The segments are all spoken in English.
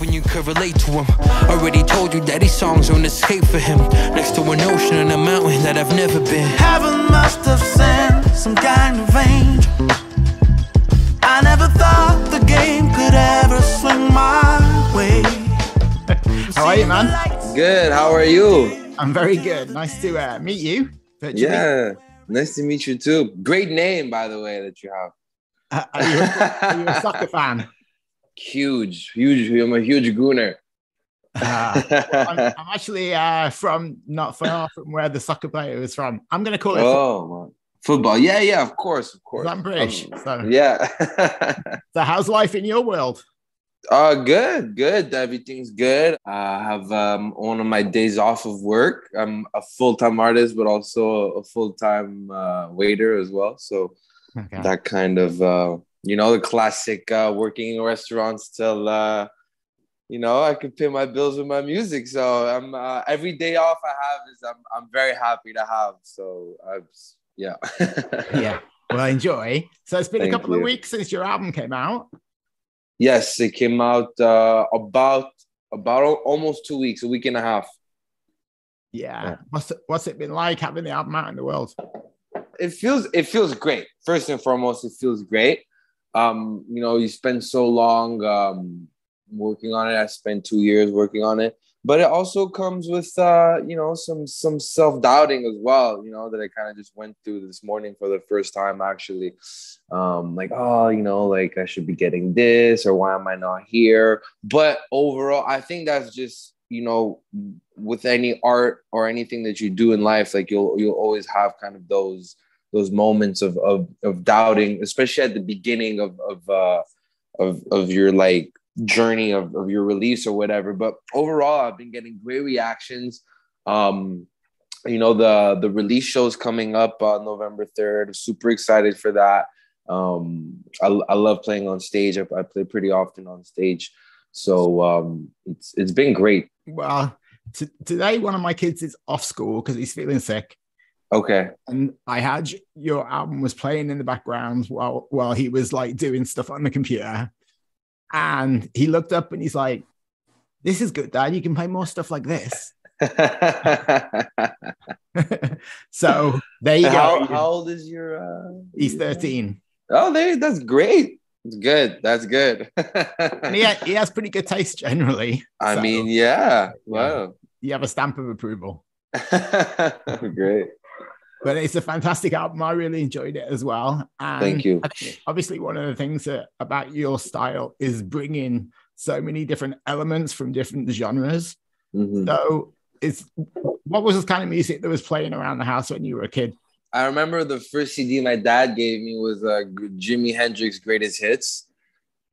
hoping you could relate to him. Already told you that these songs are an escape for him. Next to an ocean and a mountain that I've never been. Heaven must have sent some kind of angel. I never thought the game could ever swing my way. How are you, man? Good. How are you? I'm very good. Nice to meet you virtually. Yeah, nice to meet you too. Great name, by the way, that you have. Are you a soccer fan? Huge. I'm a huge gooner. Well, I'm actually from not far from where the soccer player is from. I'm going to call it football. Yeah, of course. I'm British. Yeah. So how's life in your world? Good. Everything's good. I have one of my days off of work. I'm a full-time artist, but also a full-time waiter as well. So that kind of, the classic working in restaurants till, I can pay my bills with my music. So I'm every day off I have is I'm very happy to have. So yeah. Yeah. Well, enjoy. So it's been a couple of weeks since your album came out. Yes, it came out about almost 2 weeks, a week and a half. Yeah. What's it been like having the album out in the world? It feels great. First and foremost, it feels great. You spend so long working on it. I spent 2 years working on it. But it also comes with some self-doubting as well, that I kind of just went through this morning for the first time actually. I should be getting this, or why am I not here? But overall, I think that's just, with any art or anything that you do in life, like you'll always have kind of those moments of doubting, especially at the beginning of your like journey of your release or whatever. But overall, I've been getting great reactions. The release show's coming up on November 3rd. I'm super excited for that. I love playing on stage. I play pretty often on stage, so it's been great. Well, today one of my kids is off school because he's feeling sick. Okay. And I had your album was playing in the background while he was like doing stuff on the computer, and he looked up and he's like, "This is good, Dad. You can play more stuff like this." So there you go. How old is your? He's 13. Oh, that's great. That's good. And he has pretty good taste generally. I mean, yeah. Wow. You have a stamp of approval. Great. But it's a fantastic album. I really enjoyed it as well. And thank you. Obviously, one of the things about your style is bringing so many different elements from different genres. Mm-hmm. So what was the kind of music that was playing around the house when you were a kid? I remember the first CD my dad gave me was Jimi Hendrix Greatest Hits.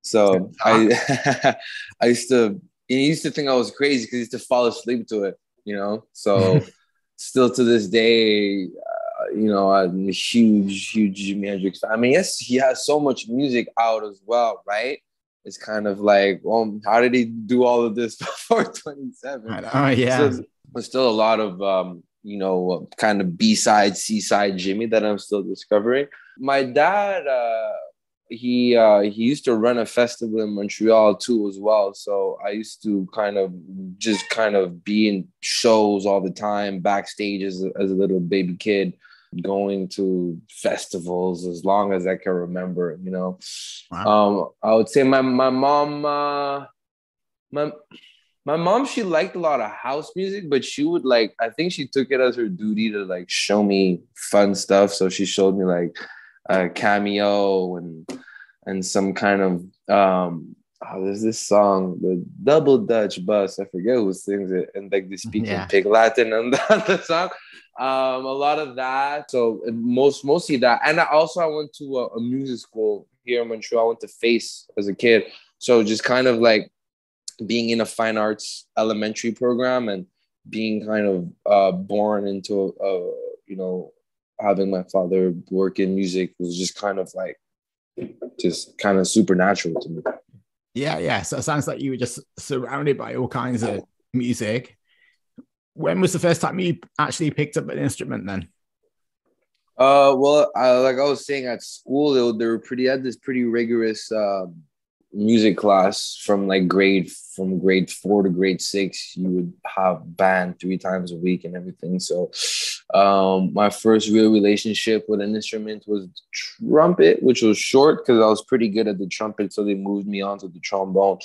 So I used to think I was crazy because I used to fall asleep to it, So still to this day, I'm a huge Jimi Hendrix fan. I mean, yes, he has so much music out as well, right? It's kind of like, well, how did he do all of this before 27? Yeah. So there's still a lot of kind of B-side, C-side Jimmy that I'm still discovering. My dad, he used to run a festival in Montreal too as well. So I used to kind of be in shows all the time, backstage as a little baby kid, going to festivals as long as I can remember, Wow. I would say my mom, my mom, she liked a lot of house music, but she would I think she took it as her duty to show me fun stuff. So she showed me a Cameo and some kind of, there's this song, the Double Dutch Bus. I forget who sings it. And they speak in Pig Latin on the song. A lot of that. So mostly that. And I went to a music school here in Montreal. I went to Face as a kid. So just kind of being in a fine arts elementary program and being kind of born into having my father work in music was just kind of supernatural to me. Yeah. So it sounds like you were just surrounded by all kinds of music. When was the first time you actually picked up an instrument then? Like I was saying, at school, they had this pretty rigorous music class from grade 4 to grade 6. You would have band 3 times a week and everything. So my first real relationship with an instrument was trumpet, which was short because I was pretty good at the trumpet, so they moved me on to the trombone.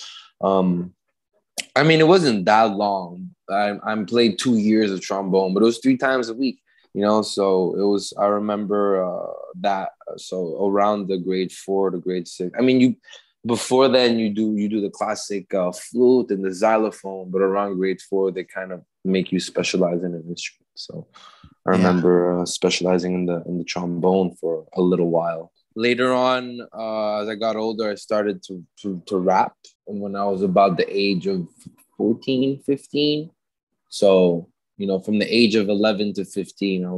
I mean, it wasn't that long. I played 2 years of trombone, but it was 3 times a week, so it was, I remember that. So around the grade 4 to grade 6, I mean, before then you do the classic flute and the xylophone, but around grade 4, they kind of make you specialize in an instrument. So I remember specializing in the trombone for a little while. Later on, as I got older, I started to rap. And when I was about the age of 14, 15. So, from the age of 11 to 15, I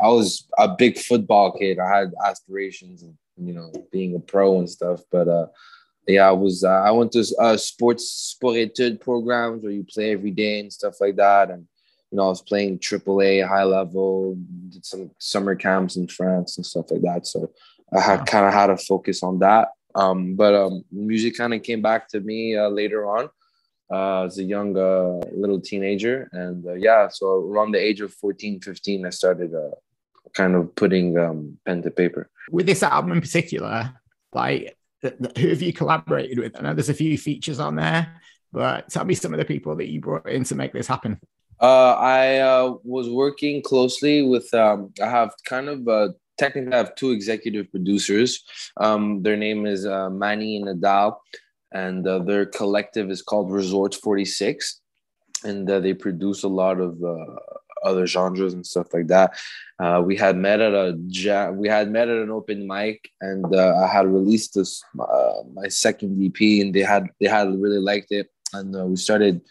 was a big football kid. I had aspirations of, being a pro and stuff. But I went to sport études programs where you play every day and stuff like that. And, I was playing AAA, high level, did some summer camps in France and stuff like that. So I kind of had to focus on that. But music kind of came back to me later on as a young little teenager. And so around the age of 14, 15, I started kind of putting pen to paper. With this album in particular, who have you collaborated with? I know there's a few features on there, but tell me some of the people that you brought in to make this happen. I was working closely with, technically I have 2 executive producers. Their name is Manny and Nadal, and their collective is called Resort 46. And they produce a lot of other genres and stuff like that. We had met at an open mic, and I had released this my second EP, and they had really liked it, and we started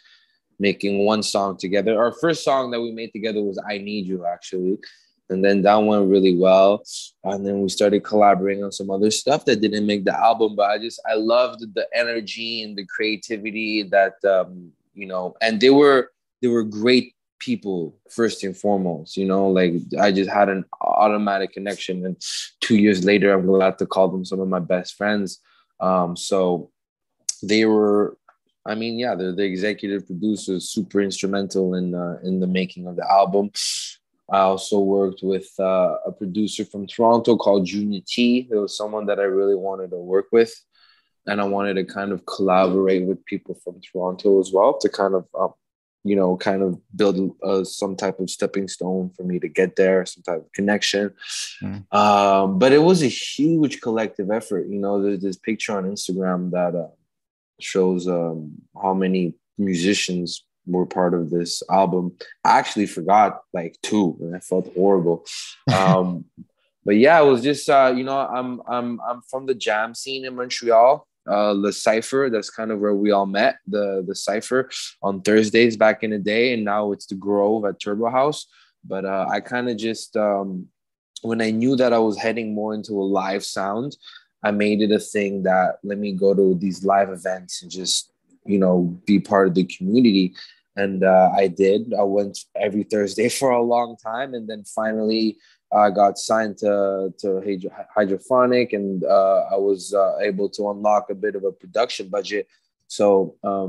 making one song together. Our first song that we made together was I Need You, actually. And then that went really well. And then we started collaborating on some other stuff that didn't make the album, but I loved the energy and the creativity that, and they were great people first and foremost, I just had an automatic connection. And 2 years later, I'm glad to call them some of my best friends. So they were, they're the executive producers, super instrumental in the making of the album. I also worked with a producer from Toronto called Junia-T. It was someone that I really wanted to work with. And I wanted to kind of collaborate with people from Toronto as well to kind of, build some type of stepping stone for me to get there, some type of connection. But it was a huge collective effort. There's this picture on Instagram that shows how many musicians were part of this album. I actually forgot 2, and I felt horrible. But it was just I'm from the jam scene in Montreal. The Cypher, that's kind of where we all met. The Cypher on Thursdays back in the day, and now it's the Grove at Turbo House. But I kind of just when I knew that I was heading more into a live sound, I made it a thing that let me go to these live events and just, be part of the community. And I did. I went every Thursday for a long time. And then finally I got signed to Hydrophonic, and I was able to unlock a bit of a production budget. So, I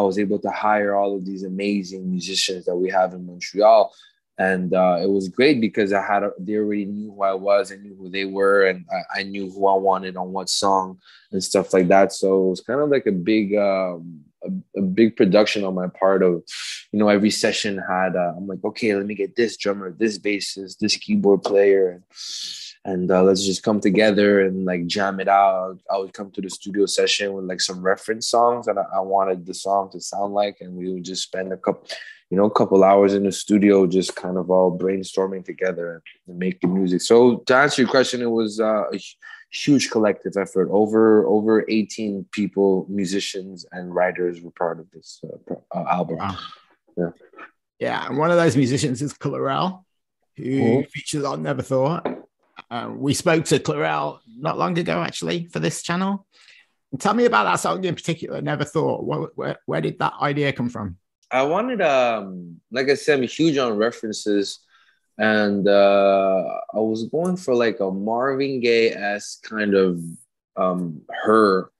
was able to hire all of these amazing musicians that we have in Montreal. And it was great because they already knew who I was, I knew who they were, and I knew who I wanted on what song and stuff like that. So it was kind of like a big production on my part of, every session had, I'm like, okay, let me get this drummer, this bassist, this keyboard player, and let's just come together and jam it out. I would come to the studio session with some reference songs that I wanted the song to sound like, and we would just spend a couple hours in the studio just kind of all brainstorming together and making music. So to answer your question, it was a huge collective effort. Over 18 people, musicians and writers were part of this album. Wow. Yeah, and one of those musicians is Clerel, who features on Never Thought. We spoke to Clerel not long ago, actually, for this channel. And tell me about that song in particular, Never Thought. Where did that idea come from? I wanted, like I said, I'm huge on references. And I was going for a Marvin Gaye-esque kind of her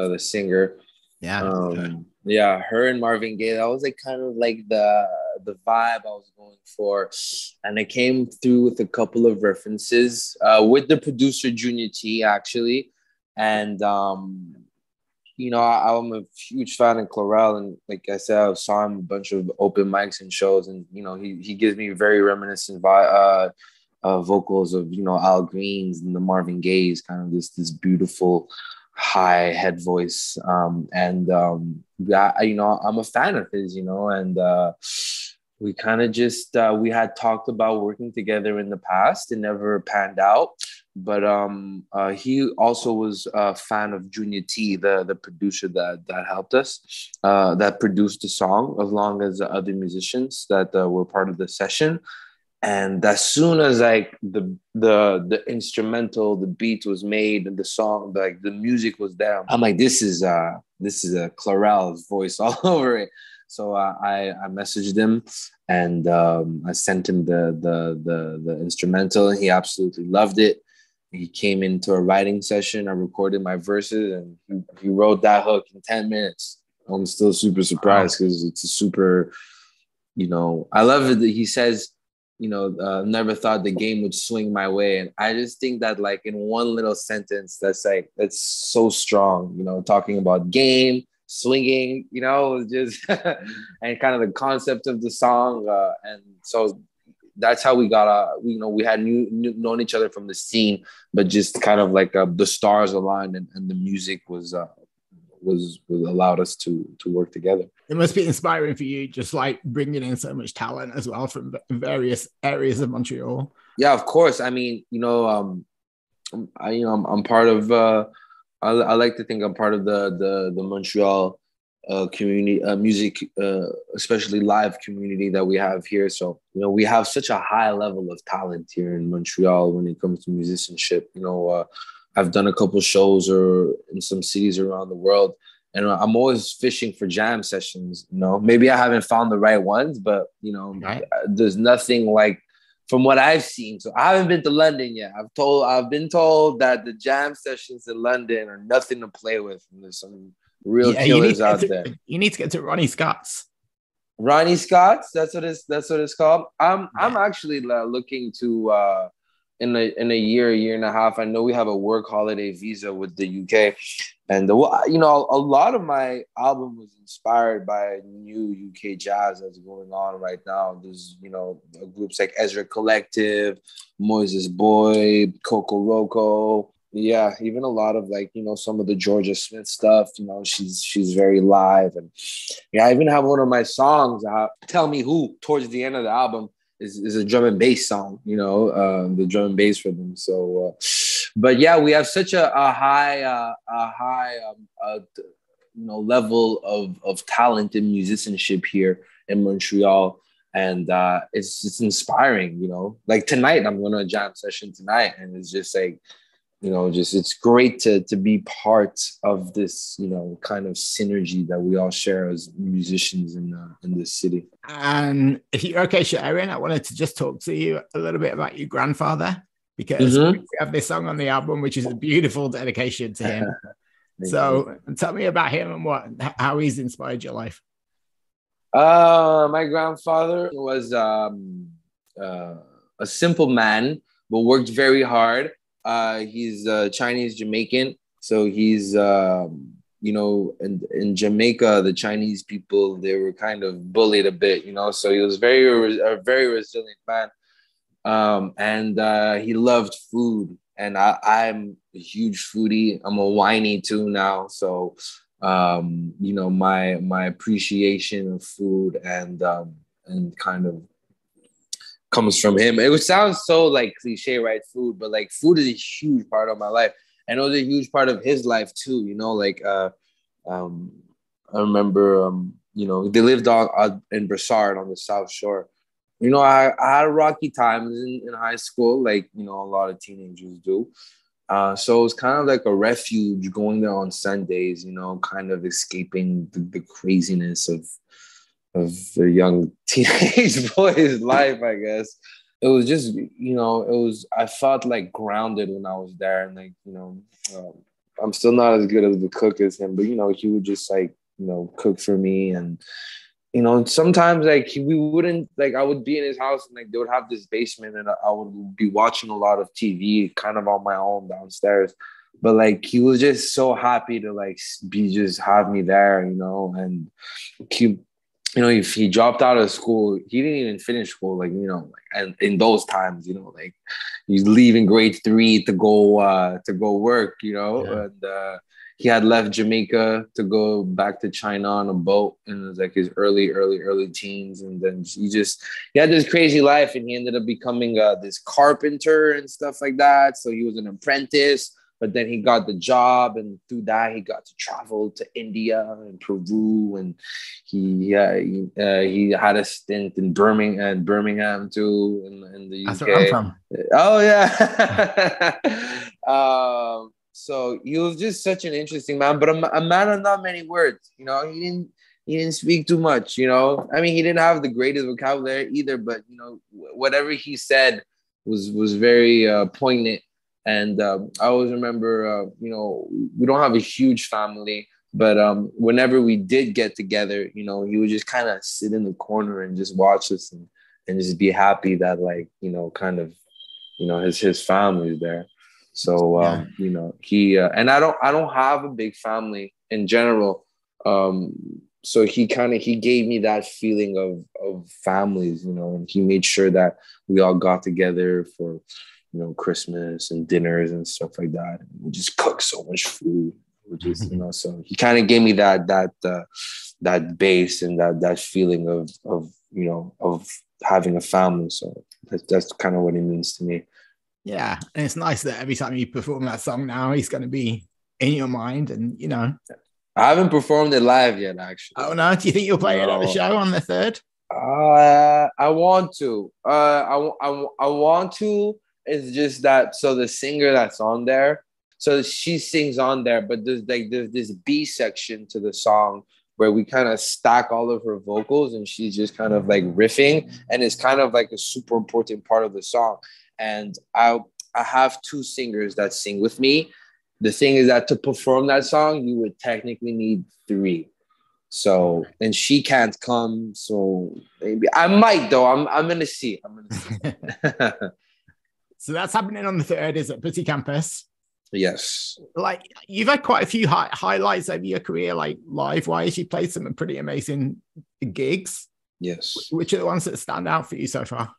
the singer. Yeah. Yeah, her and Marvin Gaye. That was like kind of like the vibe I was going for, and I came through with a couple of references with the producer Junia-T actually, and I'm a huge fan of Clerel, and like I said, I saw him a bunch of open mics and shows, and he gives me very reminiscent vocals of Al Green's and the Marvin Gaye's, kind of this beautiful high head voice, yeah, I'm a fan of his, and we kind of just we had talked about working together in the past. It never panned out, but he also was a fan of Junia-T, the producer that helped us, that produced the song, along as other musicians that were part of the session. And as soon as like the instrumental, the beat was made, and the song, like the music was there, I'm like, this is a Clerel's voice all over it. So I messaged him, and I sent him the instrumental, and he absolutely loved it. He came into a writing session. I recorded my verses, and he wrote that hook in 10 minutes. I'm still super surprised because it's a super, I love it that he says, never thought the game would swing my way. And I just think that like in one little sentence, that's so strong, talking about game, swinging, just, and kind of the concept of the song. And so that's how we got, we had known each other from the scene, but just kind of like the stars aligned, and the music was allowed us to work together. It must be inspiring for you, just like bringing in so much talent as well from various areas of Montreal. Yeah, of course. I mean, I'm part of. I like to think I'm part of the Montreal community, music, especially live community that we have here. So we have such a high level of talent here in Montreal when it comes to musicianship. I've done a couple shows or in some cities around the world, and I'm always fishing for jam sessions. Maybe I haven't found the right ones, but right. There's nothing like, from what I've seen. So I haven't been to London yet. I've been told that the jam sessions in London are nothing to play with, and there's some real killers out there. You need to get to Ronnie Scott's. Ronnie Scott's. That's what it's called. I'm actually looking to. In a year and a half, I know we have a work holiday visa with the UK, and a lot of my album was inspired by new UK jazz that's going on right now. There's groups like Ezra Collective, Moises Boy, Coco Roco. Yeah, even a lot of some of the Georgia Smith stuff. She's very live, and yeah, I even have one of my songs, "Tell Me Who," towards the end of the album. Is a drum and bass song, the drum and bass for them. So, but yeah, we have such a high level of talent and musicianship here in Montreal, and it's inspiring. Like tonight, I'm going to a jam session tonight, and it's just like, it's great to be part of this, kind of synergy that we all share as musicians in this city. And if you're okay sharing, I wanted to just talk to you a little bit about your grandfather, because we have this song on the album, which is a beautiful dedication to him. So tell me about him and how he's inspired your life. My grandfather was a simple man, but worked very hard. He's Chinese Jamaican, so he's in Jamaica, the Chinese people, they were kind of bullied a bit, so he was a very resilient man, and he loved food, and I'm a huge foodie. I'm a whiny too now, so my appreciation of food and kind of comes from him. It sounds so like cliche, right? Food, but like food is a huge part of my life. I know it's a huge part of his life too. I remember, they lived in Brossard on the South Shore. I had rocky times in high school, like a lot of teenagers do. So it was kind of like a refuge, going there on Sundays. Kind of escaping the craziness of a young teenage boy's life, I guess. It was just, I felt like grounded when I was there, and I'm still not as good of the cook as him, but he would just like cook for me. And sometimes like we wouldn't, like I would be in his house and like they would have this basement and I would be watching a lot of TV kind of on my own downstairs. But like he was just so happy to like just have me there, and he, if he dropped out of school, he didn't even finish school, and in those times, like he's leaving grade 3 to go work, and he had left Jamaica to go back to China on a boat, and it was like his early teens, and then he had this crazy life, and he ended up becoming this carpenter and stuff like that. So he was an apprentice. But then he got the job, and through that he got to travel to India and Peru, and he had a stint in Birmingham too, in the UK. That's where I'm from. Oh yeah. So he was just such an interesting man, but a man of not many words. He didn't speak too much. I mean, he didn't have the greatest vocabulary either, but whatever he said was very poignant. And I always remember, we don't have a huge family, but whenever we did get together, he would just kind of sit in the corner and just watch us and just be happy that his family is there. So, he and I don't have a big family in general. So he gave me that feeling of families, and he made sure that we all got together for Christmas and dinners and stuff like that. And we just cook so much food. We just, so he kind of gave me that base and that feeling of having a family. So that's kind of what it means to me. Yeah. And it's nice that every time you perform that song now, he's going to be in your mind and, I haven't performed it live yet, actually. Oh no. Do you think you'll play it at the show on the 3rd? I want to. I want to. It's just that, so the singer that's on there, so she sings on there, but there's this B section to the song where we kind of stack all of her vocals and she's just kind of like riffing, and it's kind of like a super important part of the song. And I have 2 singers that sing with me. The thing is that to perform that song, you would technically need 3. So, and she can't come, so maybe I might though. I'm gonna see. So that's happening on the 3rd, is at Putty Campus. Yes. Like, you've had quite a few highlights over your career, like live-wise. You played some pretty amazing gigs. Yes. Which are the ones that stand out for you so far?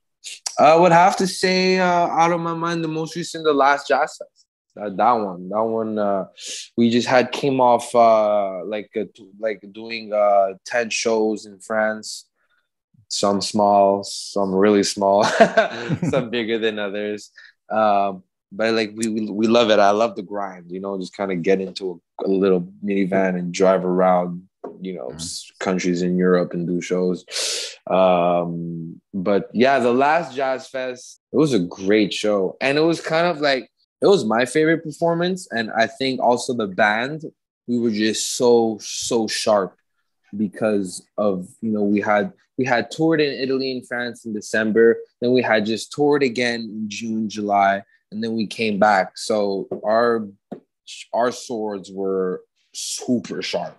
I would have to say, out of my mind, the most recent, the last Jazz Fest. That one, we just came off doing 10 shows in France. Some small, some really small, some bigger than others. But like we love it. I love the grind, just kind of get into a little minivan and drive around, countries in Europe and do shows. But yeah, the last Jazz Fest, it was a great show. And it was kind of like, it was my favorite performance. And I think also the band, we were just so sharp because of, we had toured in Italy and France in December. Then we had just toured again in June, July, and then we came back. So our swords were super sharp,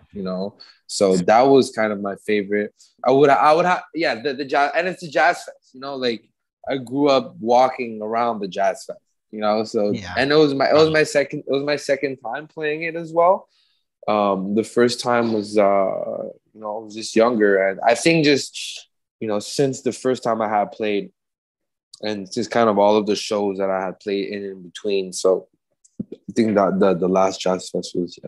So that was kind of my favorite. I would have, yeah, the jazz, and it's a jazz fest, like I grew up walking around the jazz fest, So yeah. And it was my second time playing it as well. The first time was, I was just younger. And I think just, since the first time I had played and just kind of all of the shows that I had played in between. So I think that the last Jazz Fest was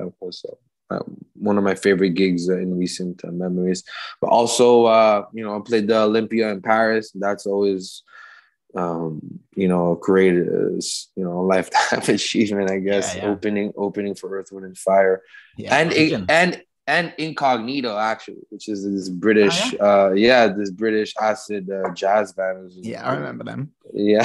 one of my favorite gigs in recent memories. But also, I played the Olympia in Paris. That's always, great, lifetime achievement, I guess. Yeah. Opening for Earth, Wind and Fire, and Incognito, actually, which is this British, this British acid jazz band. Yeah, I remember them. Yeah,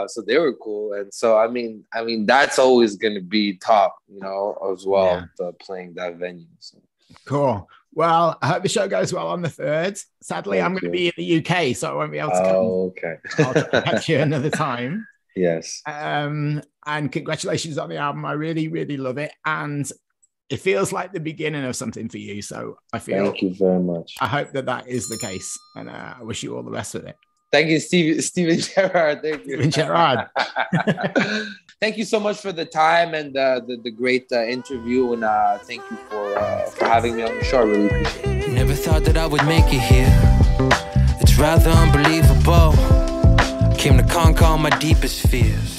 so they were cool, and so I mean, that's always going to be top, as well, playing that venue. So. Cool. Well, I hope the show goes well on the 3rd. Sadly, I'm going to be in the UK, so I won't be able to come. Oh, okay. I'll catch you another time. Yes. And congratulations on the album. I really, really love it. And it feels like the beginning of something for you. So I feel. Thank you very much. I hope that is the case. And I wish you all the best with it. Thank you, Steven Gerrard. Thank you. Steven Gerrard. Thank you so much for the time and the great interview. And thank you for having me on the show. I really appreciate it. Never thought that I would make it here. It's rather unbelievable. Came to conquer all my deepest fears.